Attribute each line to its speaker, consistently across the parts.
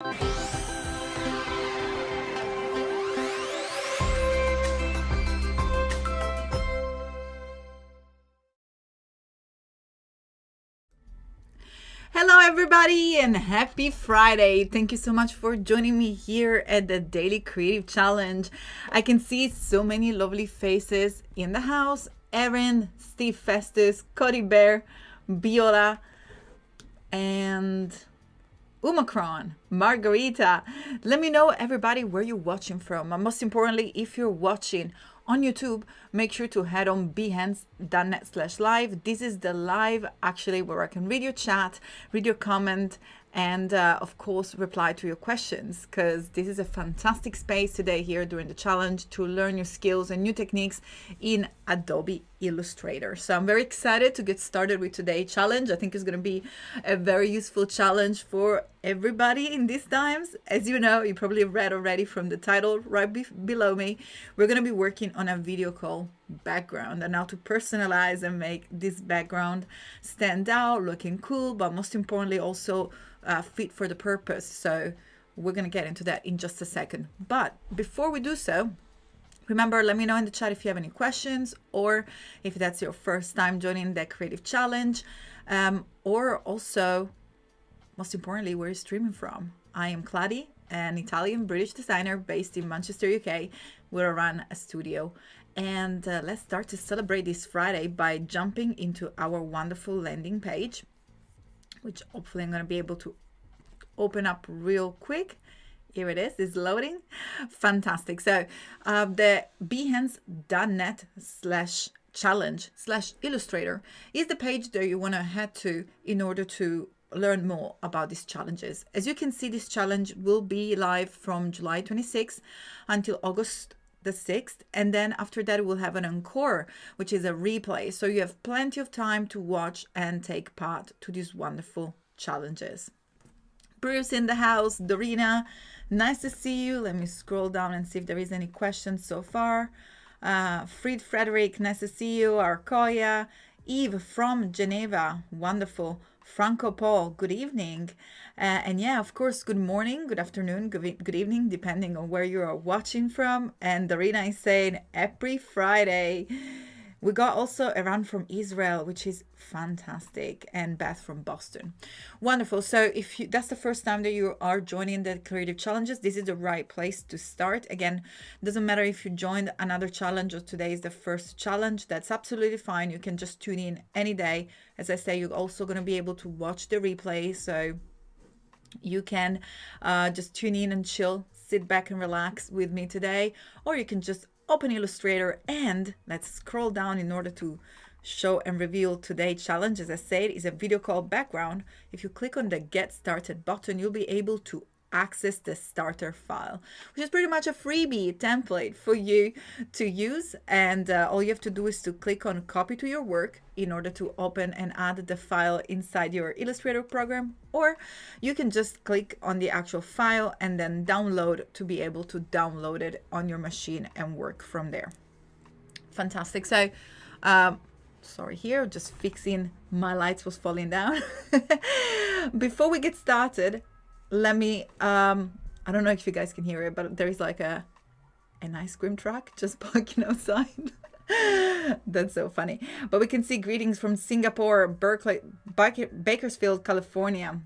Speaker 1: Hello everybody and happy Friday. Thank you so much for joining me here at the Daily Creative Challenge. I can see so many lovely faces in the house. Erin, Steve Festus, Cody Bear, Viola, and Omicron, Margarita. Let me know, everybody, where you're watching from. And most importantly, if you're watching on YouTube, make sure to head on behance.net/live. This is the live actually where I can read your chat, read your comment, and of course reply to your questions, because this is a fantastic space today here during the challenge to learn new skills and new techniques in Adobe Illustrator. So I'm very excited to get started with today's challenge. I think it's going to be a very useful challenge for everybody in these times. As you know, you probably read already from the title right below me, we're going to be working on a video call background and how to personalize and make this background stand out, looking cool, but most importantly also fit for the purpose. So we're going to get into that in just a second. But before we do so, remember, let me know in the chat if you have any questions, or if that's your first time joining the Creative Challenge, or also, most importantly, where you're streaming from. I am Kladi, an Italian-British designer based in Manchester, UK, where I run a studio. And let's start to celebrate this Friday by jumping into our wonderful landing page, which hopefully I'm going to be able to open up real quick. Here it is, it's loading. Fantastic. So the behance.net/challenge/illustrator is the page that you want to head to in order to learn more about these challenges. As you can see, this challenge will be live from July 26th until August the 6th, and then after that we'll have an encore, which is a replay, so you have plenty of time to watch and take part to these wonderful challenges. Bruce in the house, Dorina, nice to see you. Let me scroll down and see if there is any questions so far. Fried Frederick, nice to see you. Arkoya, Eve from Geneva, wonderful. Franco Paul, good evening. And yeah, of course, good morning, good afternoon, good evening, depending on where you are watching from. And Dorina is saying, happy Friday. We got also Iran from Israel, which is fantastic, and Beth from Boston. Wonderful. So if that's the first time that you are joining the Creative Challenges, this is the right place to start. Again, doesn't matter if you joined another challenge or today is the first challenge. That's absolutely fine. You can just tune in any day. As I say, you're also going to be able to watch the replay, so you can just tune in and chill, sit back and relax with me today, or you can just open Illustrator and let's scroll down in order to show and reveal today's challenge. As I said, is a video call background. If you click on the Get Started button, you'll be able to access the starter file, which is pretty much a freebie template for you to use. And all you have to do is to click on Copy to your work in order to open and add the file inside your Illustrator program, or you can just click on the actual file and then download to be able to download it on your machine and work from there. Fantastic. So sorry, here, just fixing my lights was falling down. Before we get started, let me I don't know if you guys can hear it, but there is like an ice cream truck just parking outside. That's so funny. But we can see greetings from Singapore, Berkeley, Bakersfield, California.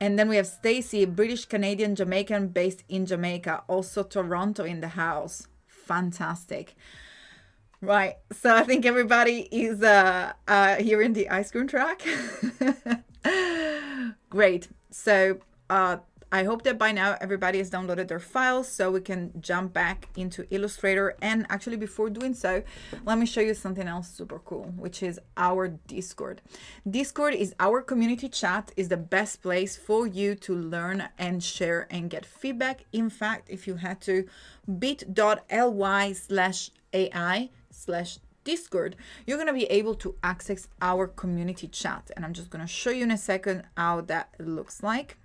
Speaker 1: And then we have Stacy, British Canadian Jamaican based in Jamaica, also Toronto in the house. Fantastic. Right, so I think everybody is hearing the ice cream truck. Great. So I hope that by now everybody has downloaded their files so we can jump back into Illustrator. And actually, before doing so, let me show you something else super cool, which is our Discord. Discord is our community chat, is the best place for you to learn and share and get feedback. In fact, if you head to bit.ly/AI/Discord, you're going to be able to access our community chat. And I'm just going to show you in a second how that looks like.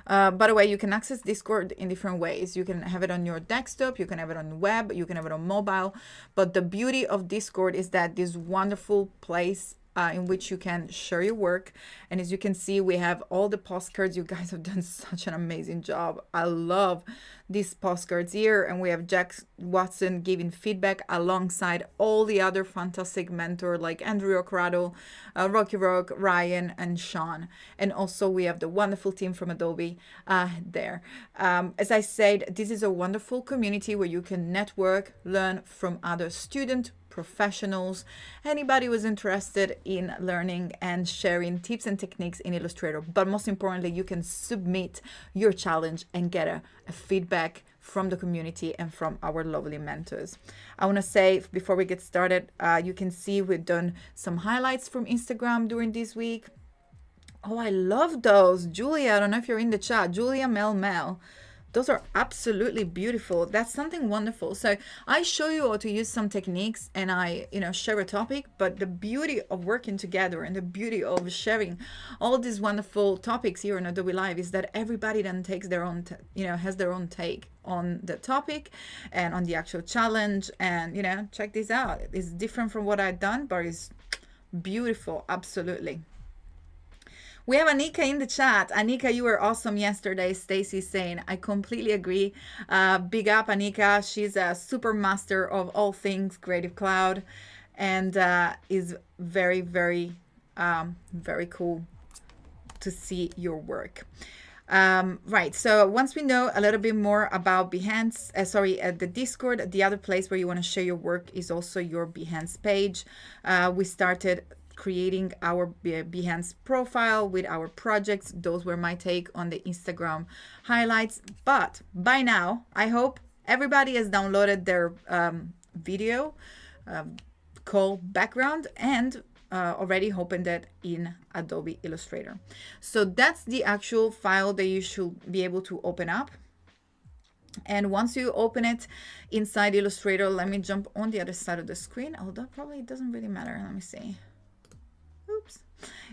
Speaker 1: By the way, you can access Discord in different ways. You can have it on your desktop, you can have it on web, you can have it on mobile. But the beauty of Discord is that this wonderful place in which you can share your work. And as you can see, we have all the postcards. You guys have done such an amazing job. I love these postcards here. And we have Jack Watson giving feedback alongside all the other fantastic mentors like Andrew Ocrado, Rocky Rock, Ryan, and Sean. And also we have the wonderful team from Adobe there. As I said, this is a wonderful community where you can network, learn from other students, professionals, anybody who's interested in learning and sharing tips and techniques in Illustrator. But most importantly, you can submit your challenge and get a feedback from the community and from our lovely mentors. I want to say before we get started, you can see we've done some highlights from Instagram during this week. Oh, I love those. Julia, I don't know if you're in the chat. Julia Mel. Those are absolutely beautiful. That's something wonderful. So I show you how to use some techniques and I, share a topic, but the beauty of working together and the beauty of sharing all these wonderful topics here on Adobe Live is that everybody then takes their own, has their own take on the topic and on the actual challenge. And, check this out. It's different from what I've done, but it's beautiful. Absolutely. We have Anika in the chat. Anika, you were awesome yesterday. Stacy saying, I completely agree. Big up, Anika. She's a super master of all things Creative Cloud and is very, very, very cool to see your work. Right, so once we know a little bit more about Behance, the Discord, the other place where you want to share your work is also your Behance page. We started creating our Behance profile with our projects. Those were my take on the Instagram highlights. But by now, I hope everybody has downloaded their video call background and already opened it in Adobe Illustrator. So that's the actual file that you should be able to open up. And once you open it inside Illustrator, let me jump on the other side of the screen. Although probably it doesn't really matter. Let me see. Oops,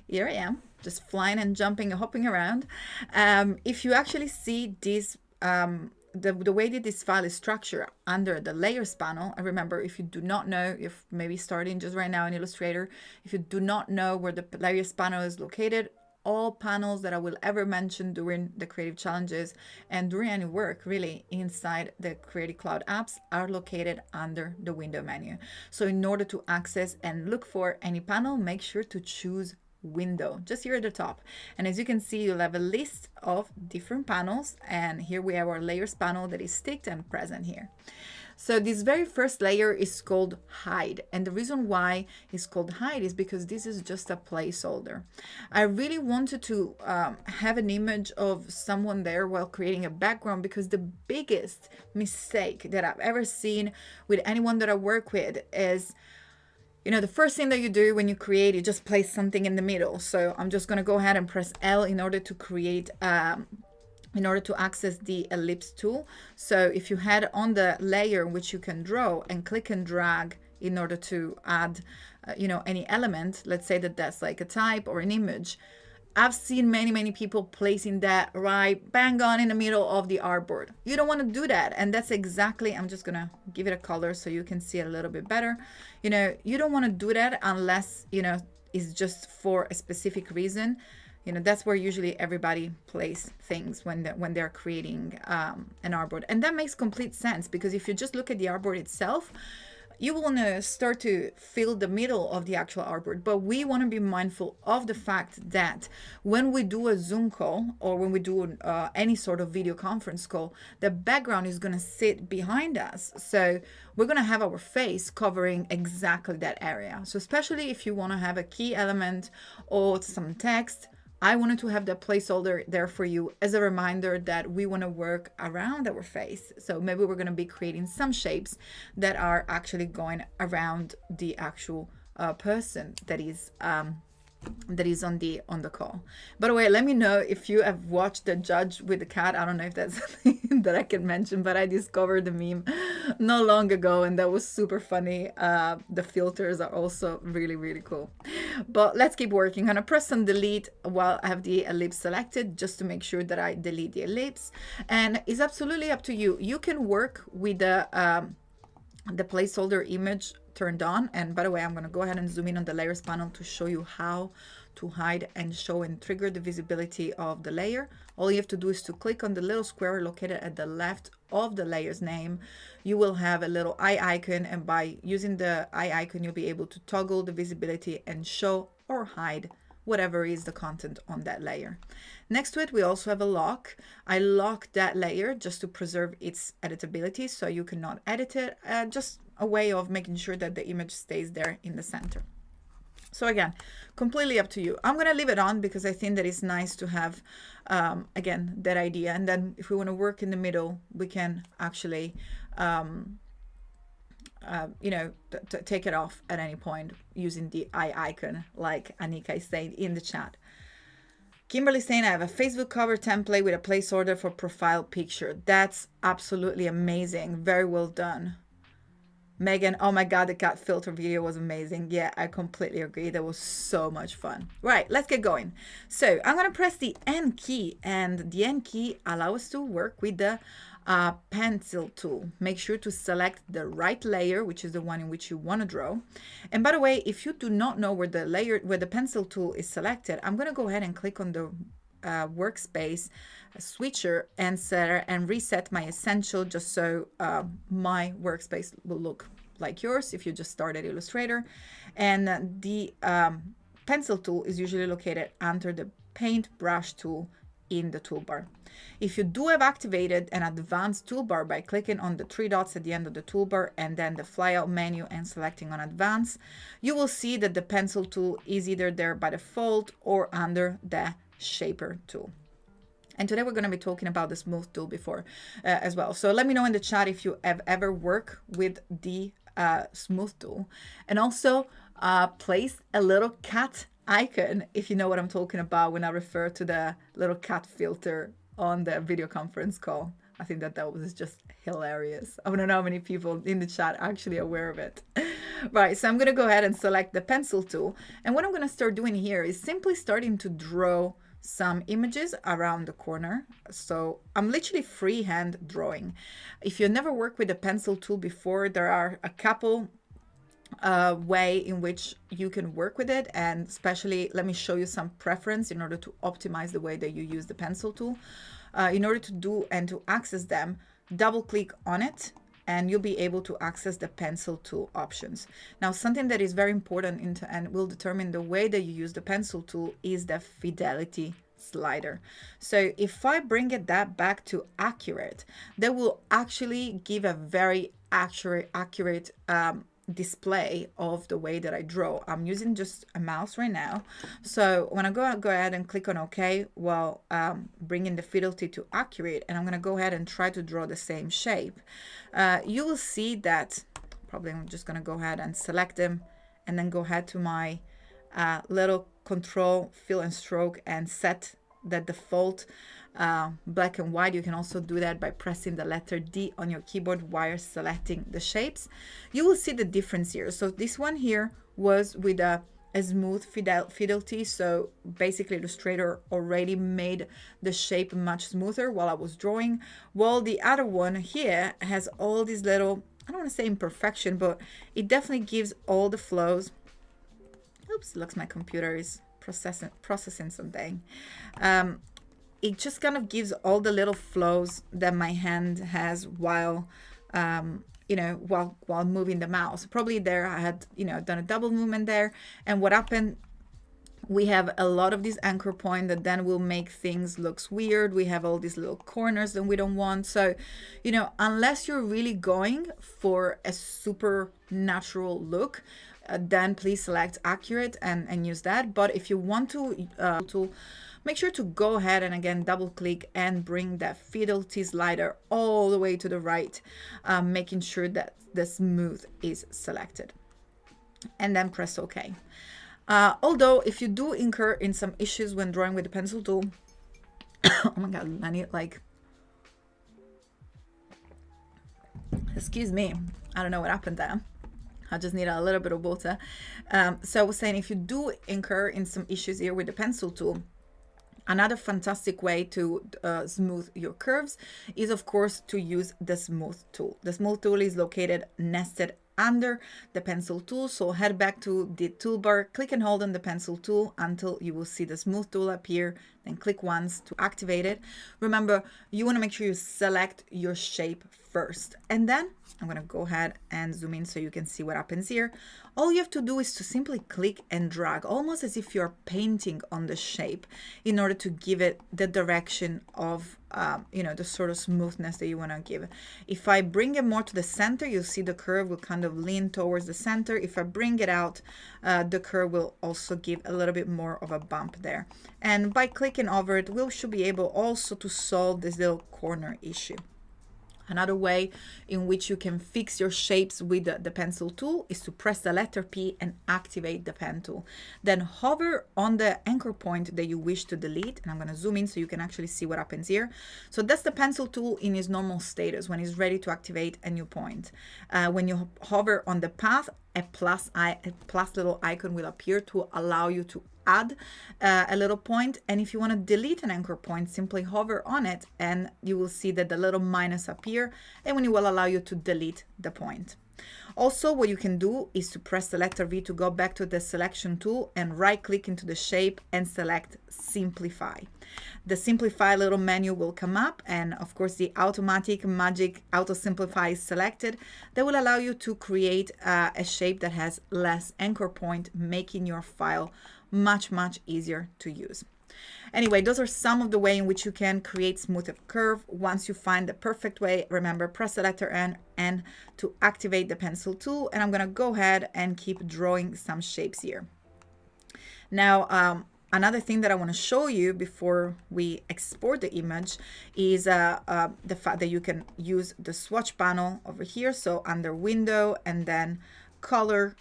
Speaker 1: here I am, just flying and jumping and hopping around. If you actually see this, the way that this file is structured under the layers panel, I remember if you do not know, if maybe starting just right now in Illustrator, if you do not know where the layers panel is located, all panels that I will ever mention during the creative challenges and during any work really inside the Creative Cloud apps are located under the window menu. So in order to access and look for any panel, make sure to choose window just here at the top. And as you can see, you'll have a list of different panels. And here we have our layers panel that is ticked and present here. So this very first layer is called hide. And the reason why it's called hide is because this is just a placeholder. I really wanted to have an image of someone there while creating a background, because the biggest mistake that I've ever seen with anyone that I work with is, the first thing that you do when you create, you just place something in the middle. So I'm just going to go ahead and press L in order to create in order to access the ellipse tool. So if you head on the layer which you can draw and click and drag in order to add, any element, let's say that that's like a type or an image. I've seen many people placing that right bang on in the middle of the artboard. You don't want to do that. And that's exactly, I'm just going to give it a color so you can see it a little bit better. You don't want to do that unless, it's just for a specific reason. That's where usually everybody plays things when they're creating an artboard. And that makes complete sense, because if you just look at the artboard itself, you want to start to fill the middle of the actual artboard. But we want to be mindful of the fact that when we do a Zoom call or when we do any sort of video conference call, the background is going to sit behind us. So we're going to have our face covering exactly that area. So especially if you want to have a key element or some text, I wanted to have that placeholder there for you as a reminder that we want to work around our face. So maybe we're going to be creating some shapes that are actually going around the actual person that is on the call. By the way, let me know if you have watched The Judge with the Cat. I don't know if that's something that I can mention, but I discovered the meme not long ago and that was super funny. The filters are also really cool. But let's keep working. I'm gonna press on delete while I have the ellipse selected, just to make sure that I delete the ellipse. And it's absolutely up to you. You can work with the placeholder image turned on. And by the way, I'm going to go ahead and zoom in on the layers panel to show you how to hide and show and trigger the visibility of the layer. All you have to do is to click on the little square located at the left of the layer's name. You will have a little eye icon, and by using the eye icon, you'll be able to toggle the visibility and show or hide whatever is the content on that layer. Next to it, we also have a lock. I lock that layer just to preserve its editability, so you cannot edit it. Just a way of making sure that the image stays there in the center. So again, completely up to you. I'm going to leave it on because I think that it's nice to have, again, that idea. And then if we want to work in the middle, we can actually, you know, take it off at any point using the eye icon, like Anika is saying in the chat. Kimberly saying, I have a Facebook cover template with a placeholder for profile picture. That's absolutely amazing. Very well done. Megan, oh my God, the cat filter video was amazing. Yeah, I completely agree. That was so much fun. Right, let's get going. So I'm going to press the N key, and the N key allows us to work with the pencil tool. Make sure to select the right layer, which is the one in which you want to draw. And by the way, if you do not know where the pencil tool is selected, I'm going to go ahead and click on the workspace switcher and set and reset my essential, just so my workspace will look like yours if you just started Illustrator. And the pencil tool is usually located under the paint brush tool in the toolbar. If you do have activated an advanced toolbar by clicking on the three dots at the end of the toolbar and then the flyout menu and selecting on advanced, you will see that the pencil tool is either there by default or under the shaper tool. And today we're going to be talking about the smooth tool before as well. So let me know in the chat if you have ever worked with the smooth tool, and also place a little cat icon if you know what I'm talking about when I refer to the little cat filter on the video conference call. I think that was just hilarious. I don't know how many people in the chat are actually aware of it. Right, so I'm going to go ahead and select the pencil tool. And what I'm going to start doing here is simply starting to draw some images around the corner. So I'm literally freehand drawing. If you've never worked with a pencil tool before, there are a couple way in which you can work with it, and especially let me show you some preference in order to optimize the way that you use the pencil tool. In order to do and to access them, double click on it and you'll be able to access the pencil tool options. Now, something that is very important and will determine the way that you use the pencil tool is the fidelity slider. So if I bring it back to accurate, that will actually give a very accurate display of the way that I draw. I'm using just a mouse right now. So when I go ahead and click on OK, while bringing the fidelity to accurate, and I'm going to go ahead and try to draw the same shape, you will see that probably I'm just going to go ahead and select them and then go ahead to my little control, fill and stroke and set the default black and white. You can also do that by pressing the letter D on your keyboard while selecting the shapes. You will see the difference here. So this one here was with a smooth fidelity. So basically Illustrator already made the shape much smoother while I was drawing, while the other one here has all these little, I don't want to say imperfection, but it definitely gives all the flows. Oops, looks my computer is processing something. It just kind of gives all the little flows that my hand has while you know, while moving the mouse. Probably there I had, you know, done a double movement there, and what happened, we have a lot of these anchor point that then will make things looks weird. We have all these little corners that we don't want. So, you know, unless you're really going for a super natural look, then please select accurate and use that. But if you want to make sure to go ahead and again double click and bring that fidelity slider all the way to the right, making sure that the smooth is selected, and then press OK. Although if you do incur in some issues when drawing with the pencil tool, oh my God, I need excuse me, I don't know what happened there. I just need a little bit of water. So I was saying, if you do incur in some issues here with the pencil tool, another fantastic way to smooth your curves is, of course, to use the smooth tool. The smooth tool is located nested under the pencil tool. So head back to the toolbar, click and hold on the pencil tool until you will see the smooth tool appear, then click once to activate it. Remember, you want to make sure you select your shape first, and then I'm going to go ahead and zoom in so you can see what happens here. All you have to do is to simply click and drag, almost as if you're painting on the shape, in order to give it the direction of, the sort of smoothness that you want to give. If I bring it more to the center, you'll see the curve will kind of lean towards the center. If I bring it out, the curve will also give a little bit more of a bump there. And by clicking over it, we should be able also to solve this little corner issue. Another way in which you can fix your shapes with the pencil tool is to press the letter P and activate the pen tool. Then hover on the anchor point that you wish to delete. And I'm going to zoom in so you can actually see what happens here. So that's the pencil tool in its normal status when it's ready to activate a new point. When you hover on the path, a plus little icon will appear to allow you to add a little point. And if you want to delete an anchor point, simply hover on it and you will see that the little minus appear, and when it will allow you to delete the point. Also, what you can do is to press the letter V to go back to the selection tool and right click into the shape and select simplify. The simplify little menu will come up, and of course the automatic magic auto simplify is selected. That will allow you to create a shape that has less anchor point, making your file much easier to use. Anyway, those are some of the way in which you can create smoother curve. Once you find the perfect way, remember, press the letter N to activate the pencil tool. And I'm going to go ahead and keep drawing some shapes here. Now, another thing that I want to show you before we export the image is the fact that you can use the swatch panel over here. So under window and then color.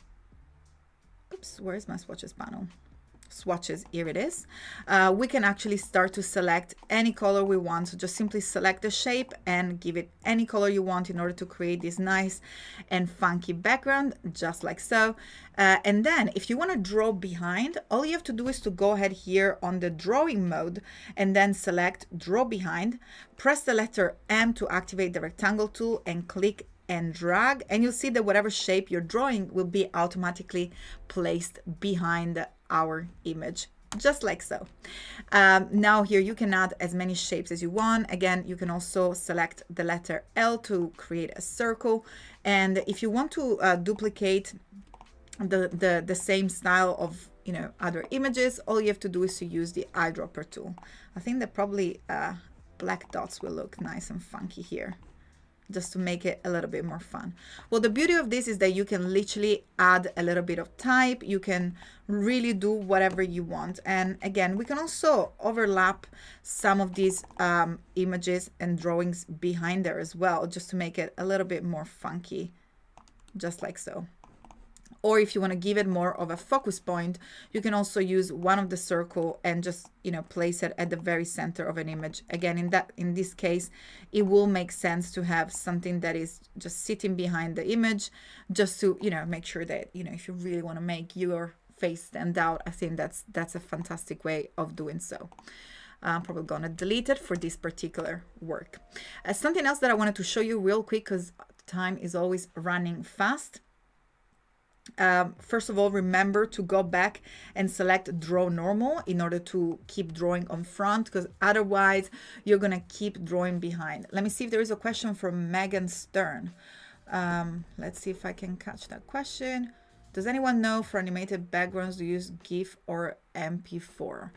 Speaker 1: Oops, where is my swatches panel? Swatches, here it is. We can actually start to select any color we want. So just simply select the shape and give it any color you want in order to create this nice and funky background, just like so. And then if you want to draw behind, all you have to do is to go ahead here on the drawing mode and then select draw behind, press the letter M to activate the rectangle tool and click and drag, and you'll see that whatever shape you're drawing will be automatically placed behind our image, just like so. Now here you can add as many shapes as you want. Again, you can also select the letter L to create a circle, and if you want to duplicate the same style of other images, all you have to do is to use the eyedropper tool. I think that probably black dots will look nice and funky here, just to make it a little bit more fun. Well, the beauty of this is that you can literally add a little bit of type. You can really do whatever you want. And again, we can also overlap some of these images and drawings behind there as well, just to make it a little bit more funky, just like so. Or if you want to give it more of a focus point, you can also use one of the circle and just, place it at the very center of an image. Again, in this case, it will make sense to have something that is just sitting behind the image, just to, make sure that, if you really want to make your face stand out, I think that's a fantastic way of doing so. I'm probably going to delete it for this particular work. Something else that I wanted to show you real quick, because time is always running fast. First of all, remember to go back and select draw normal in order to keep drawing on front, because otherwise you're going to keep drawing behind. Let me see if there is a question from Megan Stern. Let's see if I can catch that question. Does anyone know for animated backgrounds to use GIF or MP4?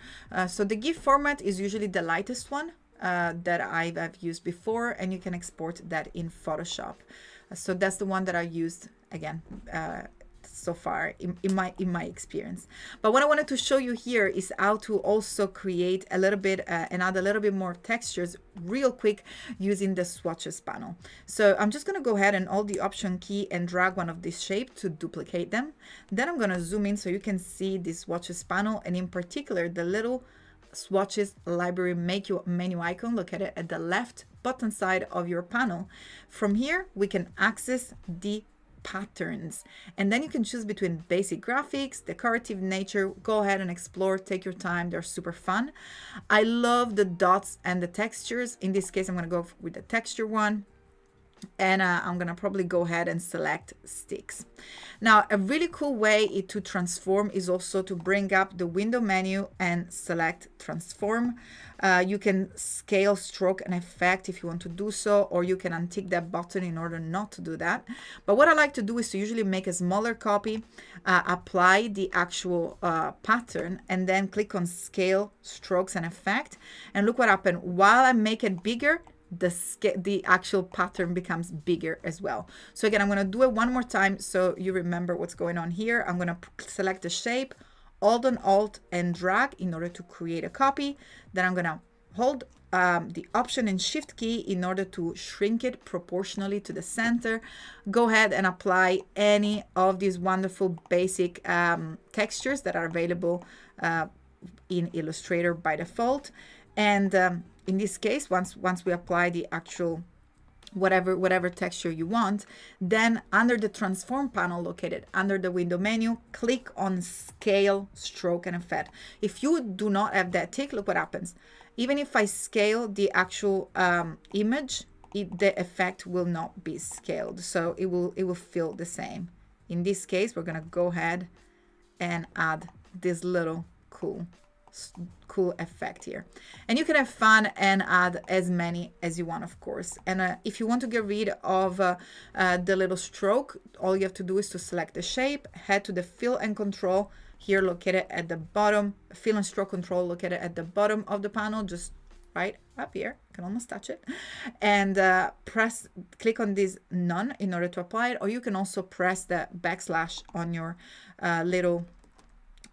Speaker 1: So the GIF format is usually the lightest one that I've used before, and you can export that in Photoshop. So that's the one that I used, again, so far in my experience. But what I wanted to show you here is how to also create a little bit and add a little bit more textures real quick using the swatches panel. So I'm just going to go ahead and hold the option key and drag one of these shapes to duplicate them. Then I'm going to zoom in so you can see this swatches panel, and in particular the little swatches library menu icon. Look at it at the left bottom side of your panel. From here we can access the patterns, and then you can choose between basic graphics, decorative nature. Go ahead and explore, take your time, they're super fun. I love the dots and the textures. In this case I'm going to go with the texture one. And I'm gonna probably go ahead and select sticks. Now, a really cool way to transform is also to bring up the window menu and select transform. You can scale, stroke, and effect if you want to do so, or you can untick that button in order not to do that. But what I like to do is to usually make a smaller copy, apply the actual pattern, and then click on scale, strokes, and effect. And look what happened. While I make it bigger, the actual pattern becomes bigger as well. So again, I'm going to do it one more time so you remember what's going on here. I'm going to select the shape, hold on Alt and drag in order to create a copy. Then I'm going to hold the Option and Shift key in order to shrink it proportionally to the center. Go ahead and apply any of these wonderful basic textures that are available in Illustrator by default. And in this case, once we apply the actual whatever texture you want, then under the transform panel located under the window menu, click on scale, stroke, and effect. If you do not have that tick, look what happens. Even if I scale the actual image, the effect will not be scaled, so it will feel the same. In this case, we're gonna go ahead and add this little cool effect here, and you can have fun and add as many as you want, of course. And if you want to get rid of the little stroke, all you have to do is to select the shape, head to the fill and control here located at the bottom, fill and stroke control located at the bottom of the panel, just right up here, you can almost touch it, and click on this none in order to apply it, or you can also press the backslash on your little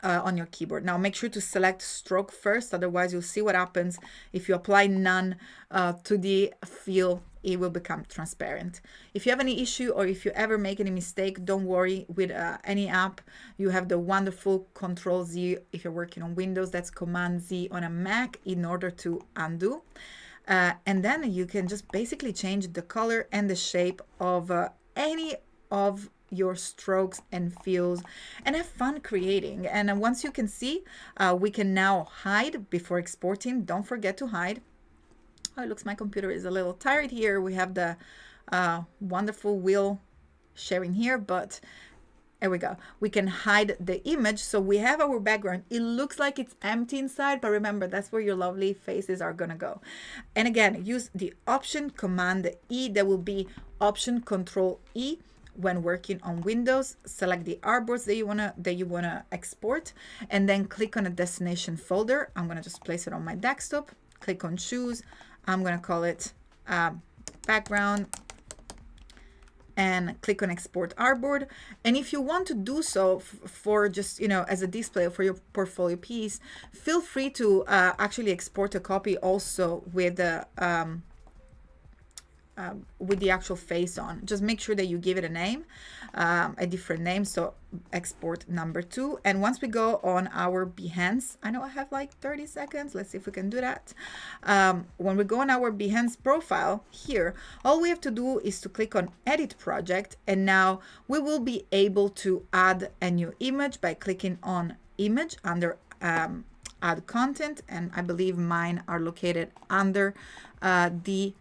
Speaker 1: on your keyboard. Now make sure to select stroke first, otherwise you'll see what happens if you apply none to the fill. It will become transparent. If you have any issue or if you ever make any mistake, don't worry. With any app, you have the wonderful Control Z if you're working on Windows. That's Command Z on a Mac in order to undo. And then you can just basically change the color and the shape of any of your strokes and fills and have fun creating. And once you can see, we can now hide before exporting. Don't forget to hide. Oh, it looks my computer is a little tired here. We have the wonderful wheel sharing here, but there we go. We can hide the image. So we have our background. It looks like it's empty inside, but remember, that's where your lovely faces are gonna go. And again, use the Option Command E. There will be Option Control E when working on Windows. Select the artboards that you wanna export, and then click on a destination folder. I'm gonna just place it on my desktop. Click on Choose. I'm gonna call it background, and click on Export Artboard. And if you want to do so for just, as a display for your portfolio piece, feel free to actually export a copy also with the actual face on. Just make sure that you give it a name, a different name. So export number 2. And once we go on our Behance, I know I have like 30 seconds. Let's see if we can do that. When we go on our Behance profile here, all we have to do is to click on Edit Project. And now we will be able to add a new image by clicking on Image under Add Content. And I believe mine are located under the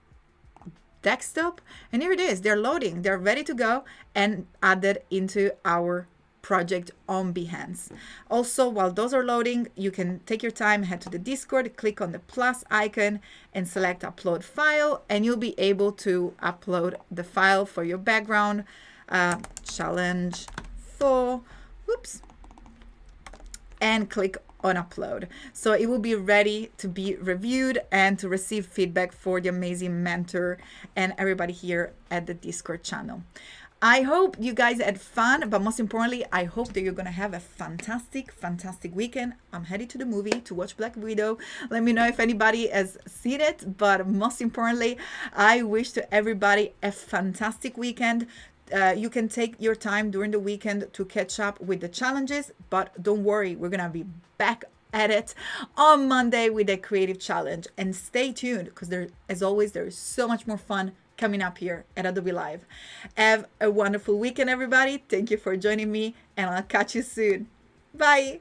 Speaker 1: desktop, and here it is. They're loading, they're ready to go and added into our project on Behance. Also, while those are loading, you can take your time, head to the Discord, click on the plus icon and select upload file, and you'll be able to upload the file for your background. Challenge 4, whoops, and click on upload. So it will be ready to be reviewed and to receive feedback for the amazing mentor and everybody here at the Discord channel. I hope you guys had fun, but most importantly, I hope that you're gonna have a fantastic weekend. I'm headed to the movie to watch Black Widow. Let me know if anybody has seen it, but most importantly, I wish to everybody a fantastic weekend. You can take your time during the weekend to catch up with the challenges, but don't worry, we're gonna be back at it on Monday with a creative challenge. And stay tuned, because as always, there is so much more fun coming up here at Adobe Live. Have a wonderful weekend, everybody. Thank you for joining me, and I'll catch you soon. Bye.